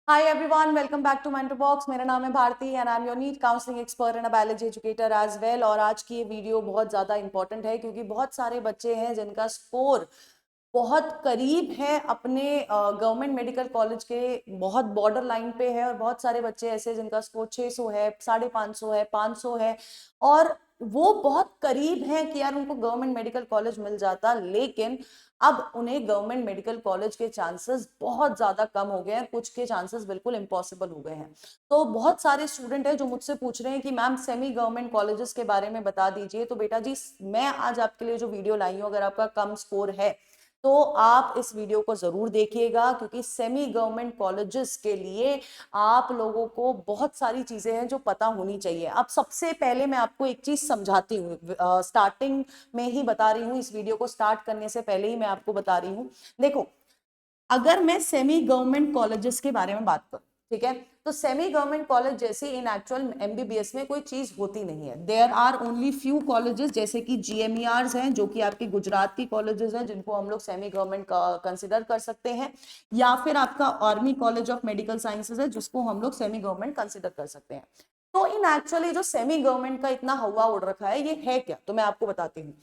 Hi everyone, welcome back to Mentor Box. मेरा नाम है Bharti and I am your NEET counselling expert and a biology educator as well. और आज की ये वीडियो बहुत ज़्यादा इंपॉर्टेंट है क्योंकि बहुत सारे बच्चे हैं जिनका स्कोर बहुत करीब है अपने गवर्नमेंट मेडिकल कॉलेज के, बहुत बॉर्डर लाइन पे है। और बहुत सारे बच्चे ऐसे जिनका स्कोर 600 है, 550 है, 500 है और वो बहुत करीब हैं कि यार उनको गवर्नमेंट मेडिकल कॉलेज मिल जाता, लेकिन अब उन्हें गवर्नमेंट मेडिकल कॉलेज के चांसेस बहुत ज्यादा कम हो गए हैं, कुछ के चांसेस बिल्कुल इम्पॉसिबल हो गए हैं। तो बहुत सारे स्टूडेंट हैं जो मुझसे पूछ रहे हैं कि मैम सेमी गवर्नमेंट कॉलेजेस के बारे में बता दीजिए। तो बेटा जी, मैं आज आपके लिए जो वीडियो लाई हूँ, अगर आपका कम स्कोर है तो आप इस वीडियो को जरूर देखिएगा, क्योंकि सेमी गवर्नमेंट कॉलेजेस के लिए आप लोगों को बहुत सारी चीजें हैं जो पता होनी चाहिए। अब सबसे पहले मैं आपको एक चीज समझाती हूँ, स्टार्टिंग में ही बता रही हूँ, इस वीडियो को स्टार्ट करने से पहले ही मैं आपको बता रही हूँ। देखो, अगर मैं सेमी गवर्नमेंट कॉलेजेस के बारे में बात करूं, ठीक है, तो सेमी गवर्नमेंट कॉलेज जैसे इन एक्चुअल एमबीबीएस में कोई चीज होती नहीं है। There are only few colleges, जैसे कि जीएमईआरस हैं जो कि आपके गुजरात की कॉलेजेस हैं, जिनको हम लोग सेमी गवर्नमेंट कंसिडर कर सकते हैं, या फिर आपका army college of medical sciences है जिसको हम लोग सेमी गवर्नमेंट कंसिडर कर सकते हैं। तो इन एक्चुअली जो सेमी गवर्नमेंट का इतना हवा उड़ रखा है, ये है क्या, तो मैं आपको बताती हूँ।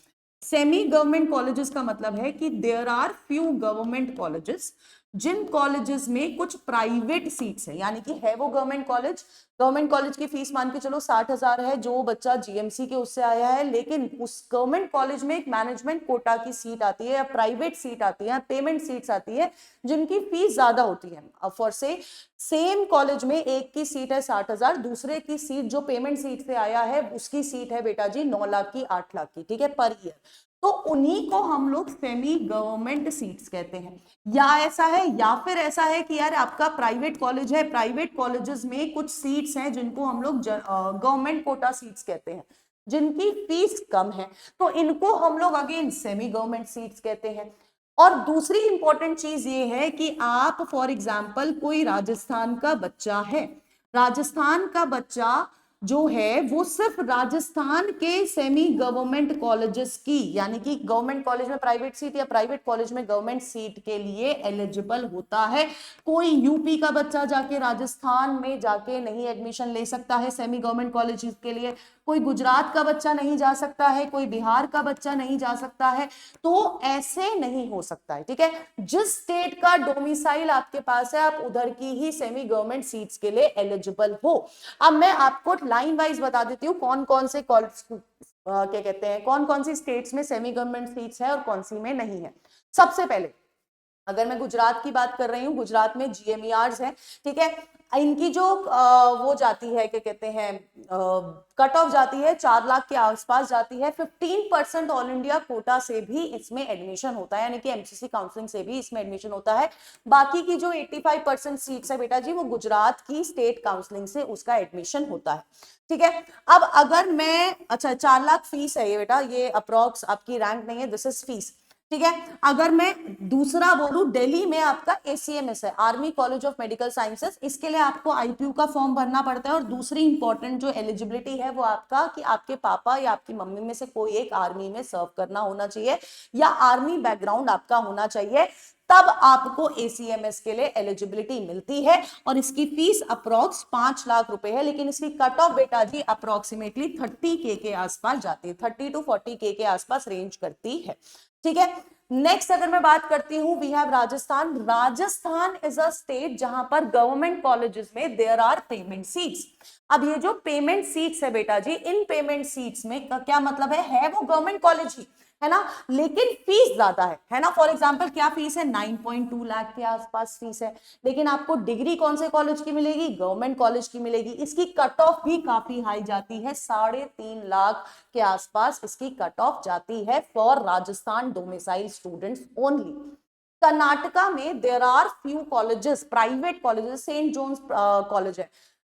सेमी गवर्नमेंट कॉलेजेस का मतलब है कि there are few government colleges, जिन कॉलेजेस में कुछ प्राइवेट सीट्स है, यानी कि है वो गवर्नमेंट कॉलेज। गवर्नमेंट कॉलेज की फीस मान के चलो 60,000 है, जो बच्चा जीएमसी के उससे आया है, लेकिन उस गवर्नमेंट कॉलेज में एक मैनेजमेंट कोटा की सीट आती है या प्राइवेट सीट आती है या पेमेंट सीट्स आती है जिनकी फीस ज्यादा होती है। फॉर से सेम कॉलेज में एक की सीट है 60,000, दूसरे की सीट जो पेमेंट सीट से आया है उसकी सीट है बेटा जी 9 लाख की, 8 लाख की, ठीक है, पर ईयर। तो उन्हीं को हम लोग सेमी गवर्नमेंट सीट्स कहते हैं। या ऐसा है, या फिर ऐसा है कि यार आपका प्राइवेट कॉलेज है, प्राइवेट कॉलेजेस में कुछ सीट्स हैं जिनको हम लोग गवर्नमेंट कोटा सीट्स कहते हैं, जिनकी फीस कम है, तो इनको हम लोग अगेन सेमी गवर्नमेंट सीट्स कहते हैं। और दूसरी इंपॉर्टेंट चीज ये है कि आप फॉर एग्जाम्पल कोई राजस्थान का बच्चा है, राजस्थान का बच्चा जो है वो सिर्फ राजस्थान के सेमी गवर्नमेंट कॉलेजेस की, यानी कि गवर्नमेंट कॉलेज में प्राइवेट सीट या प्राइवेट कॉलेज में गवर्नमेंट सीट के लिए एलिजिबल होता है। कोई यूपी का बच्चा जाके राजस्थान में जाके नहीं एडमिशन ले सकता है सेमी गवर्नमेंट कॉलेज के लिए, कोई गुजरात का बच्चा नहीं जा सकता है, कोई बिहार का बच्चा नहीं जा सकता है। तो ऐसे नहीं हो सकता है, ठीक है। जिस स्टेट का डोमिसाइल आपके पास है, आप उधर की ही सेमी गवर्नमेंट सीट्स के लिए एलिजिबल हो। अब मैं आपको लाइन वाइज बता देती हूँ कौन कौन से कॉलेज, क्या कहते हैं, कौन कौन सी स्टेट्स में सेमी गवर्नमेंट सीट्स है और कौन सी में नहीं है। सबसे पहले अगर मैं गुजरात की बात कर रही हूँ, गुजरात में जीएमईआरस है, ठीक है। इनकी जो वो जाती है, क्या कहते हैं, कट ऑफ जाती है 4 लाख के आसपास जाती है। 15% ऑल इंडिया कोटा से भी इसमें एडमिशन होता है, यानी कि एमसीसी काउंसलिंग से भी इसमें एडमिशन होता है। बाकी की जो 85% सीट्स है बेटा जी, वो गुजरात की स्टेट काउंसलिंग से उसका एडमिशन होता है, ठीक है। अब अगर मैं, अच्छा 4 लाख फीस है ये बेटा, ये अप्रोक्स आपकी रैंक नहीं है, दिस इज फीस, ठीक है। अगर मैं दूसरा बोलूं, दिल्ली में आपका एसीएमएस है, army college of medical sciences, इसके लिए आपको आईपीयू का फॉर्म भरना पड़ता है। और दूसरी इंपॉर्टेंट जो एलिजिबिलिटी है वो आपका कि आपके पापा या आपकी मम्मी में से कोई एक आर्मी में सर्व करना होना चाहिए या आर्मी बैकग्राउंड आपका होना चाहिए, तब आपको एसीएमएस के लिए एलिजिबिलिटी मिलती है। और इसकी फीस अप्रोक्स 5 लाख रुपए है, लेकिन इसकी कट ऑफ बेटा जी अप्रोक्सीमेटली 30K के आसपास जाती है, 30 to 40K के आसपास रेंज करती है, ठीक है। नेक्स्ट अगर मैं बात करती हूं, we have Rajasthan. Rajasthan is a state जहां पर गवर्नमेंट कॉलेजेस में देयर आर पेमेंट सीट्स। अब ये जो पेमेंट सीट्स है बेटा जी, इन पेमेंट सीट्स में का क्या मतलब है वो गवर्नमेंट कॉलेज ही है ना, लेकिन फीस ज्यादा है ना। फॉर एग्जांपल क्या फीस है, 9.2 लाख के आसपास फीस है, लेकिन आपको डिग्री कौन से कॉलेज की मिलेगी, गवर्नमेंट कॉलेज की मिलेगी। इसकी कट ऑफ भी काफी हाई जाती है, 3.5 लाख के आसपास इसकी कट ऑफ जाती है for Rajasthan domicile students only. Karnataka में there are few colleges, private colleges, saint John's college है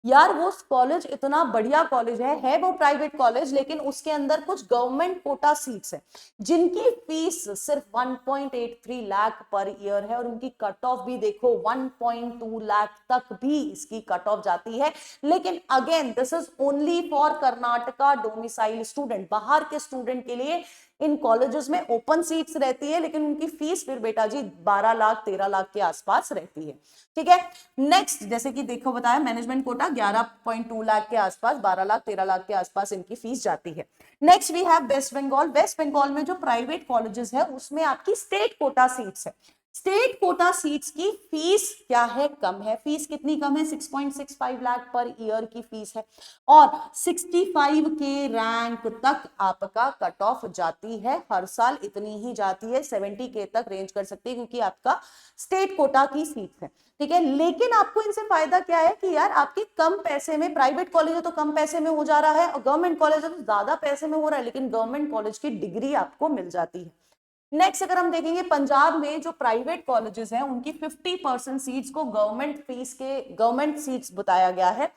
यार, वो कॉलेज इतना बढ़िया कॉलेज है वो प्राइवेट कॉलेज, लेकिन उसके अंदर कुछ गवर्नमेंट कोटा सीट्स है जिनकी फीस सिर्फ 1.83 लाख पर ईयर है, और उनकी कट ऑफ भी देखो 1.2 लाख तक भी इसकी कट ऑफ जाती है। लेकिन again this is only for Karnataka domicile student, बाहर के स्टूडेंट के लिए इन कॉलेजेस में ओपन सीट्स रहती है, लेकिन उनकी फीस फिर बेटा जी 12 लाख 13 लाख के आसपास रहती है। ठीक है, नेक्स्ट जैसे कि देखो बताया मैनेजमेंट कोटा 11.2 लाख के आसपास, 12 लाख 13 लाख के आसपास इनकी फीस जाती है। Next we have West Bengal. West Bengal में जो प्राइवेट कॉलेजेस है उसमें आपकी स्टेट कोटा सीट्स है। स्टेट कोटा सीट्स की फीस क्या है, कम है। फीस कितनी कम है, 6.65 लाख पर ईयर की फीस है, और 65 के रैंक तक आपका कट ऑफ जाती है, हर साल इतनी ही जाती है, 70 के तक रेंज कर सकती है क्योंकि आपका स्टेट कोटा की सीट है। ठीक है, लेकिन आपको इनसे फायदा क्या है कि यार आपके कम पैसे में, प्राइवेट कॉलेज है तो कम पैसे में हो जा रहा है, और गवर्नमेंट कॉलेज है तो ज्यादा पैसे में हो रहा है, लेकिन गवर्नमेंट कॉलेज की डिग्री आपको मिल जाती है। नेक्स्ट अगर हम देखेंगे पंजाब में जो प्राइवेट कॉलेजेस हैं उनकी 50% सीट्स को गवर्नमेंट सीट्स बताया गया है,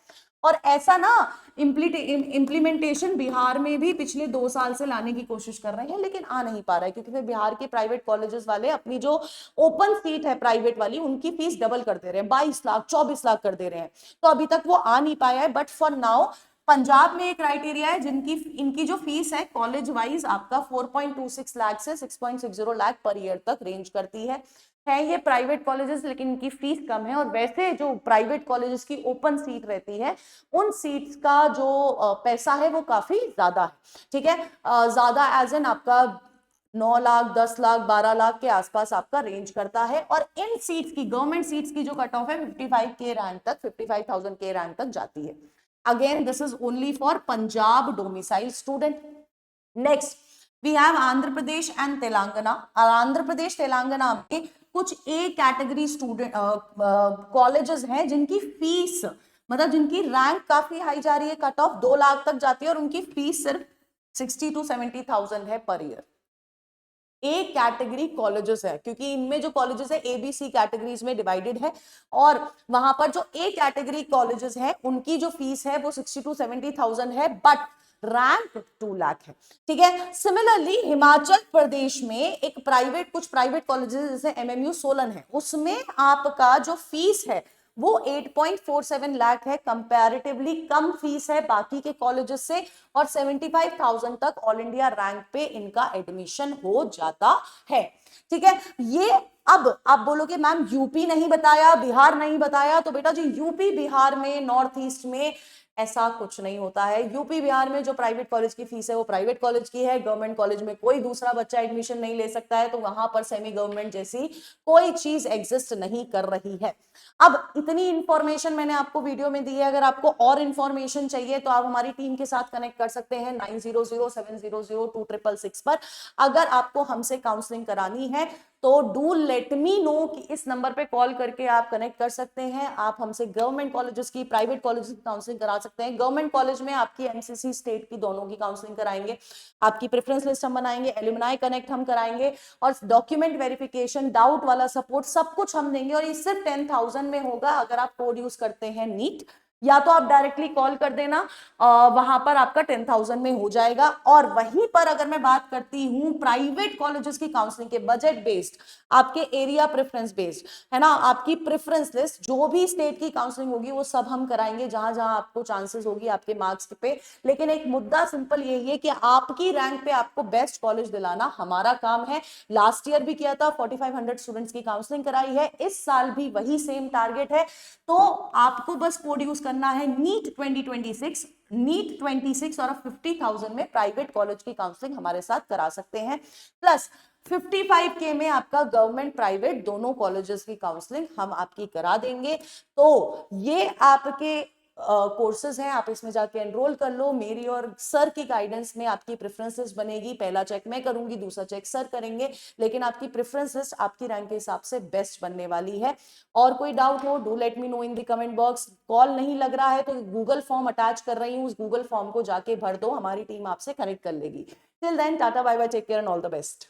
और ऐसा ना इम्प्लीमेंटेशन बिहार में भी पिछले 2 साल से लाने की कोशिश कर रहे हैं, लेकिन आ नहीं पा रहा है क्योंकि फिर बिहार के प्राइवेट कॉलेजेस वाले अपनी जो ओपन सीट है प्राइवेट वाली उनकी फीस डबल कर दे रहे हैं, 22 लाख 24 लाख कर दे रहे हैं, तो अभी तक वो आ नहीं पाया है। बट फॉर नाउ पंजाब में एक क्राइटेरिया है जिनकी इनकी जो फीस है कॉलेज वाइज आपका 4.26 लाख से 6.60 लाख पर ईयर तक रेंज करती है ये प्राइवेट कॉलेजेस, लेकिन इनकी फीस कम है। और वैसे जो प्राइवेट कॉलेजेस की ओपन सीट रहती है उन सीट्स का जो पैसा है वो काफी ज्यादा है। ठीक है, ज्यादा एज एन आपका 9 लाख 10 लाख 12 लाख के आसपास आपका रेंज करता है, और इन सीट्स की गवर्नमेंट सीट्स की जो कट ऑफ है 55 के रैंक तक, 55,000 के रैंक तक जाती है। Again this is only for Punjab domicile student. Next we have Andhra Pradesh and Telangana. Andhra Pradesh Telangana में कुछ ए कैटेगरी स्टूडेंट कॉलेजेस हैं जिनकी फीस मतलब जिनकी रैंक काफी हाई जा रही है, कट ऑफ 2 लाख तक जाती है, और उनकी फीस सिर्फ 60 to 70,000 है per year. A category colleges है क्योंकि इनमें जो कॉलेजेस है एबीसी कैटेगरीज में डिवाइडेड है, और वहां पर जो ए कैटेगरी कॉलेजेस है उनकी जो फीस है वो 60 to 70,000 है, बट रैंक 2 लाख है। ठीक है, सिमिलरली हिमाचल प्रदेश में एक कुछ प्राइवेट कॉलेजेस जैसे एमएमयू सोलन है, उसमें आपका जो फीस है वो 8.47 लाख है, कंपैरेटिवली कम फीस है बाकी के कॉलेजेस से, और 75,000 तक ऑल इंडिया रैंक पे इनका एडमिशन हो जाता है। ठीक है, ये अब आप बोलोगे मैम यूपी नहीं बताया, बिहार नहीं बताया, तो बेटा जी यूपी बिहार में, नॉर्थ ईस्ट में ऐसा कुछ नहीं होता है। यूपी बिहार में जो प्राइवेट कॉलेज की फीस है वो प्राइवेट कॉलेज की है, गवर्नमेंट कॉलेज में कोई दूसरा बच्चा एडमिशन नहीं ले सकता है, तो वहां पर सेमी गवर्नमेंट जैसी कोई चीज एग्जिस्ट नहीं कर रही है। अब इतनी इंफॉर्मेशन मैंने आपको वीडियो में दी है, अगर आपको और इंफॉर्मेशन चाहिए तो आप हमारी टीम के साथ कनेक्ट कर सकते हैं 9007002666 पर। अगर आपको हमसे काउंसलिंग करानी है तो डू लेट मी नो कि इस नंबर पे कॉल करके आप कनेक्ट कर सकते हैं। आप हमसे गवर्नमेंट कॉलेजेस की, प्राइवेट कॉलेजेस की काउंसलिंग करा सकते हैं। गवर्नमेंट कॉलेज में आपकी एमसीसी स्टेट की दोनों की काउंसलिंग कराएंगे, आपकी प्रेफरेंस लिस्ट हम बनाएंगे, एलुमनाई कनेक्ट हम कराएंगे, और डॉक्यूमेंट वेरिफिकेशन, डाउट वाला सपोर्ट सब कुछ हम देंगे, और ये सिर्फ 10,000 में होगा अगर आप कोड यूज करते हैं नीट, या तो आप डायरेक्टली कॉल कर देना, वहां पर आपका 10,000 में हो जाएगा। और वहीं पर अगर मैं बात करती हूं प्राइवेट कॉलेजेस की काउंसलिंग के, बजट बेस्ड, आपके एरिया प्रेफरेंस बेस्ड है ना, आपकी प्रेफरेंस लिस्ट, जो भी स्टेट की काउंसलिंग होगी वो सब हम कराएंगे जहां जहां आपको चांसेस होगी आपके मार्क्स पे। लेकिन एक मुद्दा सिंपल यही है कि आपकी रैंक पे आपको बेस्ट कॉलेज दिलाना हमारा काम है। लास्ट ईयर भी किया था, 4500 स्टूडेंट्स की काउंसलिंग कराई है, इस साल भी वही सेम टारगेट है। तो आपको बस कोड यूज करना है नीट 26 और 50,000 में प्राइवेट कॉलेज की काउंसलिंग हमारे साथ करा सकते हैं, प्लस 55K में आपका गवर्नमेंट प्राइवेट दोनों कॉलेजेस की काउंसलिंग हम आपकी करा देंगे। तो ये आपके कोर्सेज हैं, आप इसमें जाके एनरोल कर लो। मेरी और सर की गाइडेंस में आपकी प्रेफरेंस लिस्ट बनेगी, पहला चेक मैं करूंगी, दूसरा चेक सर करेंगे, लेकिन आपकी प्रेफरेंस लिस्ट आपकी रैंक के हिसाब से बेस्ट बनने वाली है। और कोई डाउट हो do let me know in the comment box. Call नहीं लग रहा है तो गूगल फॉर्म अटैच कर रही हूँ, उस गूगल फॉर्म को जाके भर दो, हमारी टीम आपसे कनेक्ट कर लेगी। Till then tata bye bye, take care and all the best.